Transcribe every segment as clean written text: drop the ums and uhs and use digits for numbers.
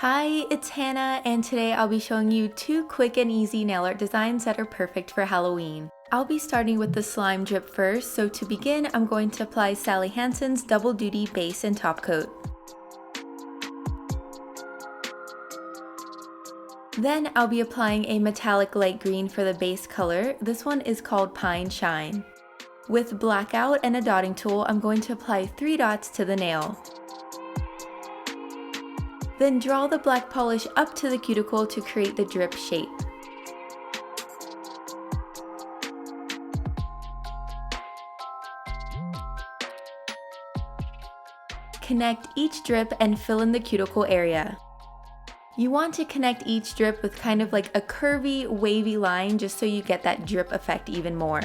Hi, it's Hannah, and today I'll be showing you two quick and easy nail art designs that are perfect for Halloween. I'll be starting with the slime drip first, so to begin I'm going to apply Sally Hansen's Double Duty base and top coat. Then I'll be applying a metallic light green for the base color. This one is called Pine Shine. With blackout and a dotting tool, I'm going to apply 3 dots to the nail. Then draw the black polish up to the cuticle to create the drip shape. Connect each drip and fill in the cuticle area. You want to connect each drip with kind of like a curvy, wavy line just so you get that drip effect even more.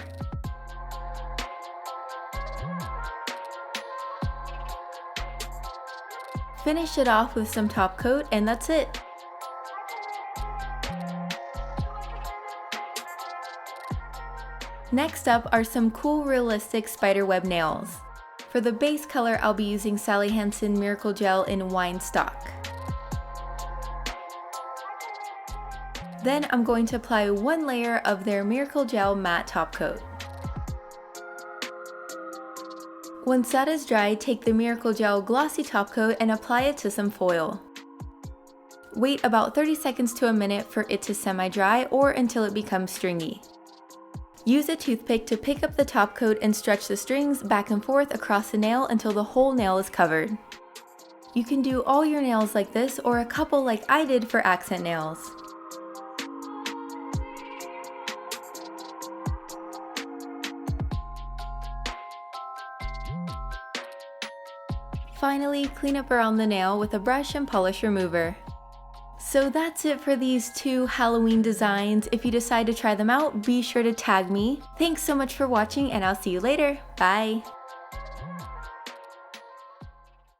Finish it off with some top coat and that's it. Next up are some cool realistic spiderweb nails. For the base color I'll be using Sally Hansen Miracle Gel in Wine Stock. Then I'm going to apply 1 layer of their Miracle Gel matte top coat. Once that is dry, take the Miracle Gel glossy top coat and apply it to some foil. Wait about 30 seconds to a minute for it to semi-dry or until it becomes stringy. Use a toothpick to pick up the top coat and stretch the strings back and forth across the nail until the whole nail is covered. You can do all your nails like this or a couple like I did for accent nails. Finally, clean up around the nail with a brush and polish remover. So that's it for these two Halloween designs. If you decide to try them out, be sure to tag me. Thanks so much for watching and I'll see you later. Bye!